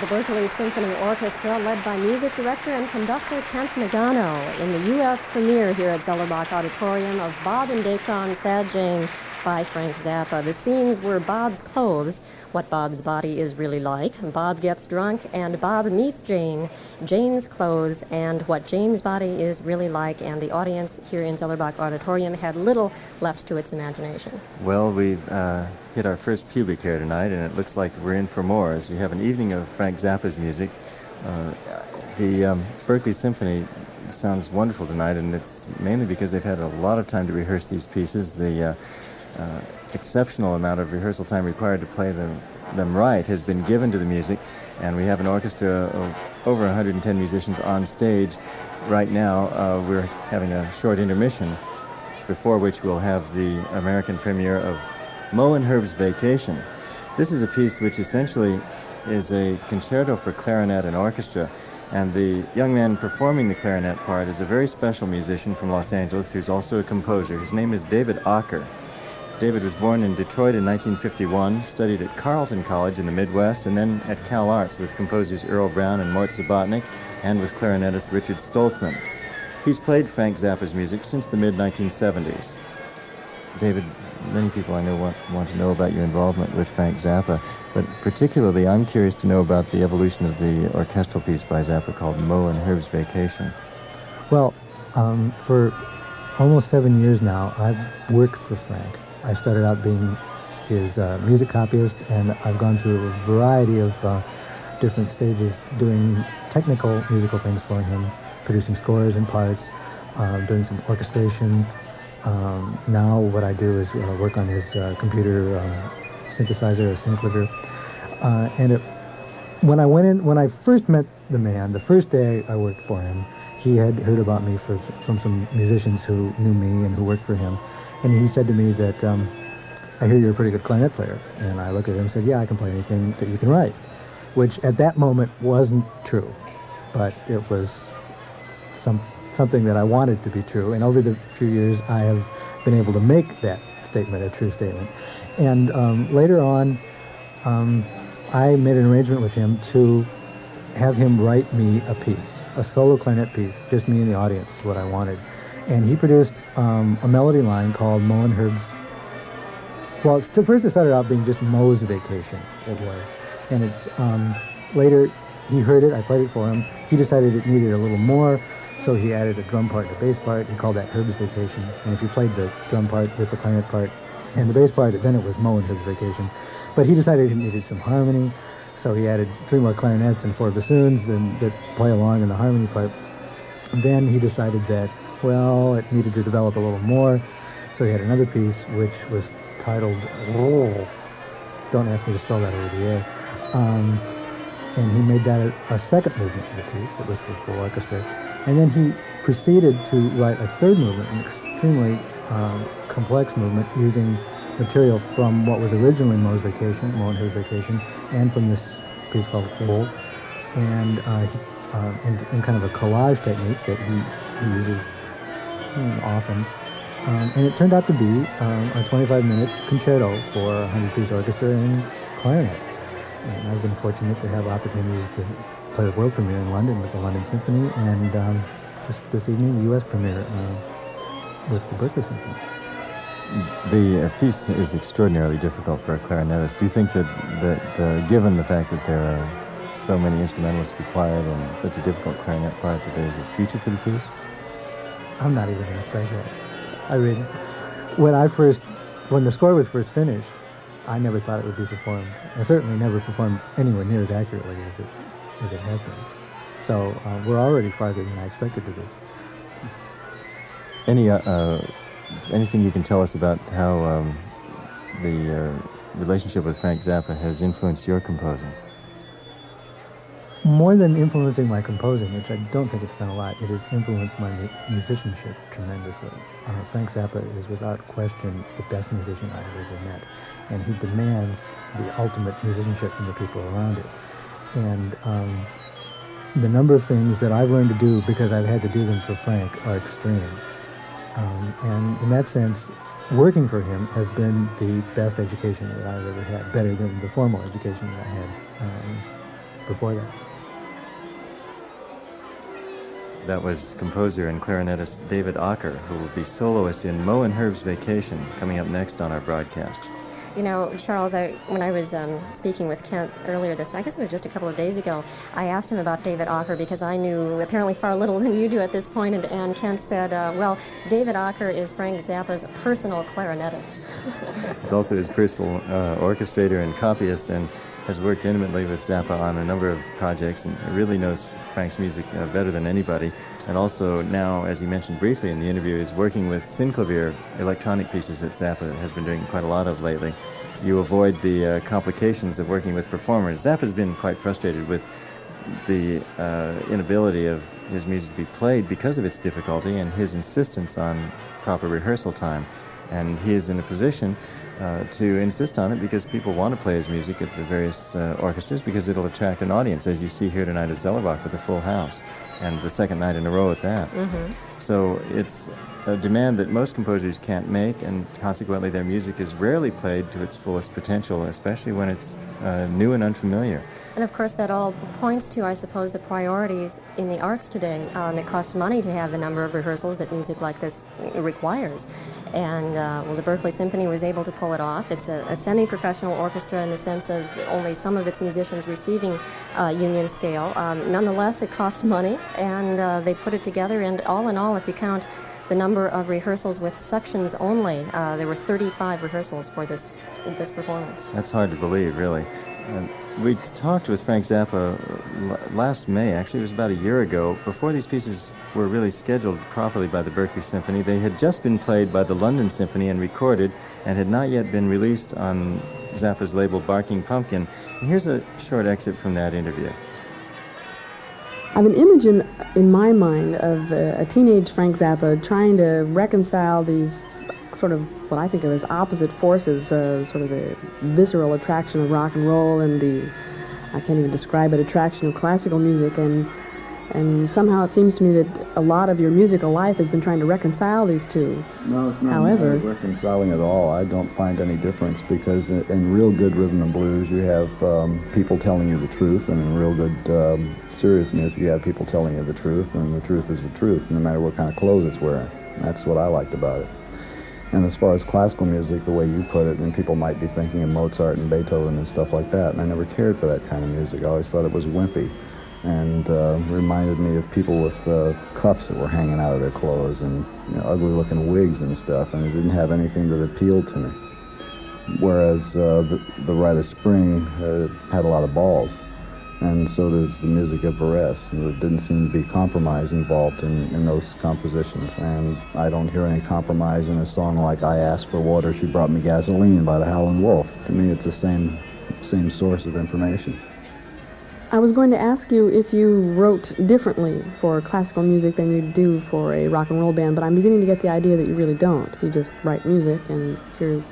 The Berkeley Symphony Orchestra, led by music director and conductor Kent Nagano, in the U.S. premiere here at Zellerbach Auditorium of Bob and Dacron Sad Jane by Frank Zappa. The scenes were Bob's clothes, what Bob's body is really like. Bob gets drunk and Bob meets Jane, Jane's clothes, and what Jane's body is really like, and the audience here in Zellerbach Auditorium had little left to its imagination. Well, we've hit our first pubic hair tonight, and it looks like we're in for more, as we have an evening of Frank Zappa's music. The Berkeley Symphony sounds wonderful tonight, and it's mainly because they've had a lot of time to rehearse these pieces. The exceptional amount of rehearsal time required to play them right has been given to the music, and we have an orchestra of over 110 musicians on stage. Right now, we're having a short intermission, before which we'll have the American premiere of Moe and Herb's Vacation. This is a piece which essentially is a concerto for clarinet and orchestra, and the young man performing the clarinet part is a very special musician from Los Angeles who's also a composer. His name is David Ocker. David was born in Detroit in 1951, studied at Carleton College in the Midwest, and then at Cal Arts with composers Earl Brown and Mort Subotnick, and with clarinetist Richard Stoltzman. He's played Frank Zappa's music since the mid-1970s. David, many people I know want to know about your involvement with Frank Zappa, but particularly I'm curious to know about the evolution of the orchestral piece by Zappa called Moe and Herb's Vacation. Well, for almost 7 years now, I've worked for Frank. I started out being his music copyist, and I've gone through a variety of different stages doing technical musical things for him, producing scores and parts, doing some orchestration. Now what I do is work on his computer synthesizer, a Synclavier. When I first met the man, the first day I worked for him, he had heard about me from some musicians who knew me and who worked for him. And he said to me that, I hear you're a pretty good clarinet player. And I looked at him and said, yeah, I can play anything that you can write. Which at that moment wasn't true, but it was something that I wanted to be true. And over the few years, I have been able to make that statement a true statement. And later on, I made an arrangement with him to have him write me a piece, a solo clarinet piece, just me and the audience is what I wanted. And he produced a melody line called Moe and Herb's. Well, first it started out being just Moe's Vacation, it was. And it's later he heard it, I played it for him. He decided it needed a little more, so he added a drum part and a bass part. He called that Herb's Vacation. And if you played the drum part with the clarinet part and the bass part, then it was Moe and Herb's Vacation. But he decided he needed some harmony, so he added 3 more clarinets and 4 bassoons that play along in the harmony part. And then he decided that, well, it needed to develop a little more, so he had another piece which was titled, don't ask me to spell that over the air, and he made that a second movement of the piece. It was for full orchestra. And then he proceeded to write a third movement, an extremely complex movement, using material from what was originally Moe's Vacation, Moe and Herb's Vacation, and from this piece called Wool, and in kind of a collage technique that he uses often. And it turned out to be a 25-minute concerto for a 100-piece orchestra and clarinet. And I've been fortunate to have opportunities to play the world premiere in London with the London Symphony, and just this evening, the U.S. premiere with the Berkeley Symphony. The piece is extraordinarily difficult for a clarinetist. Do you think that given the fact that there are so many instrumentalists required and such a difficult clarinet part, that there's a future for the piece? I'm not even going to speculate. I mean, when the score was first finished, I never thought it would be performed, and certainly never performed anywhere near as accurately as it has been. So we're already farther than I expected to be. Anything you can tell us about how the relationship with Frank Zappa has influenced your composing? More than influencing my composing, which I don't think it's done a lot, it has influenced my musicianship tremendously. Frank Zappa is without question the best musician I've ever met, and he demands the ultimate musicianship from the people around it. And the number of things that I've learned to do because I've had to do them for Frank are extreme. And in that sense, working for him has been the best education that I've ever had, better than the formal education that I had before that. That was composer and clarinetist David Acker, who will be soloist in Mo and Herb's Vacation, coming up next on our broadcast. You know, Charles, when I was speaking with Kent earlier this week, I guess it was just a couple of days ago, I asked him about David Acker because I knew apparently far little than you do at this point, and Kent said, well, David Acker is Frank Zappa's personal clarinetist. He's also his personal orchestrator and copyist, and has worked intimately with Zappa on a number of projects and really knows Frank's music better than anybody. And also now, as he mentioned briefly in the interview, is working with synclavier electronic pieces that Zappa has been doing quite a lot of lately. You avoid the complications of working with performers. Zappa's been quite frustrated with the inability of his music to be played because of its difficulty and his insistence on proper rehearsal time. And he is in a position to insist on it because people want to play his music at the various orchestras because it'll attract an audience, as you see here tonight at Zellerbach with a full house, and the second night in a row at that. Mm-hmm. So it's a demand that most composers can't make, and consequently their music is rarely played to its fullest potential, especially when it's new and unfamiliar. And of course that all points to, I suppose, the priorities in the arts today. It costs money to have the number of rehearsals that music like this requires. And well, the Berkeley Symphony was able to pull it off. It's a semi-professional orchestra in the sense of only some of its musicians receiving union scale. Nonetheless, it costs money, and they put it together, and all in all, if you count the number of rehearsals with sections only, there were 35 rehearsals for this performance. That's hard to believe, really. We talked with Frank Zappa last May, actually it was about a year ago, before these pieces were really scheduled properly by the Berkeley Symphony. They had just been played by the London Symphony and recorded, and had not yet been released on Zappa's label Barking Pumpkin. And here's a short excerpt from that interview. I have an image in my mind of a teenage Frank Zappa trying to reconcile these sort of what I think of as opposite forces, sort of the visceral attraction of rock and roll and the, I can't even describe it, attraction of classical music, and somehow it seems to me that a lot of your musical life has been trying to reconcile these two. No, it's not However, reconciling at all. I don't find any difference, because in real good rhythm and blues you have people telling you the truth, and in real good serious music you have people telling you the truth, and the truth is the truth, no matter what kind of clothes it's wearing. That's what I liked about it. And as far as classical music, the way you put it, and people might be thinking of Mozart and Beethoven and stuff like that, and I never cared for that kind of music. I always thought it was wimpy, and reminded me of people with cuffs that were hanging out of their clothes, and ugly-looking wigs and stuff, and it didn't have anything that appealed to me. Whereas the Rite of Spring had a lot of balls, and so does the music of Varese. There didn't seem to be compromise involved in those compositions, and I don't hear any compromise in a song like I Asked for Water, She Brought Me Gasoline by the Howlin' Wolf. To me, it's the same source of information. I was going to ask you if you wrote differently for classical music than you do for a rock and roll band, but I'm beginning to get the idea that you really don't. You just write music, and here's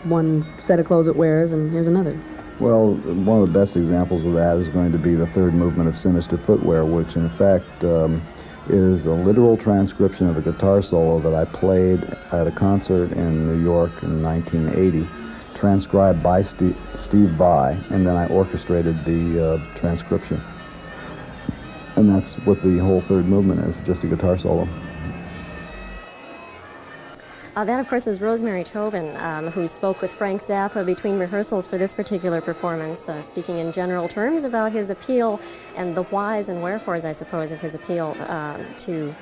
one set of clothes it wears, and here's another. Well, one of the best examples of that is going to be the third movement of Sinister Footwear, which in fact is a literal transcription of a guitar solo that I played at a concert in New York in 1980, transcribed by Steve Vai, and then I orchestrated the transcription. And that's what the whole third movement is, just a guitar solo. That, of course, was Rosemary Tobin, who spoke with Frank Zappa between rehearsals for this particular performance, speaking in general terms about his appeal and the whys and wherefores, I suppose, of his appeal to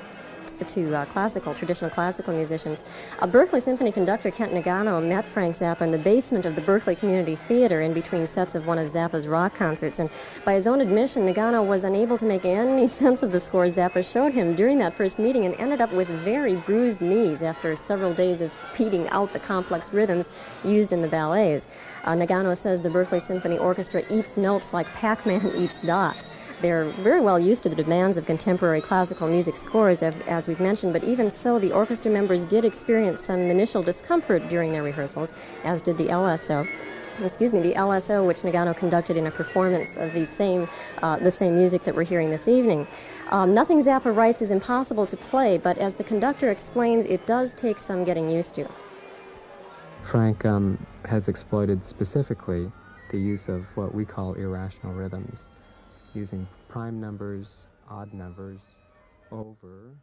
traditional classical musicians. Berkeley Symphony conductor Kent Nagano met Frank Zappa in the basement of the Berkeley Community Theater in between sets of one of Zappa's rock concerts, and by his own admission, Nagano was unable to make any sense of the score Zappa showed him during that first meeting, and ended up with very bruised knees after several days of beating out the complex rhythms used in the ballets. Nagano says the Berkeley Symphony Orchestra eats notes like Pac-Man eats dots. They're very well used to the demands of contemporary classical music scores, as we've mentioned, but even so, the orchestra members did experience some initial discomfort during their rehearsals, as did the LSO. The LSO, which Nagano conducted in a performance of the same music that we're hearing this evening. Nothing Zappa writes is impossible to play, but as the conductor explains, it does take some getting used to. Frank has exploited specifically the use of what we call irrational rhythms. using prime numbers, odd numbers, over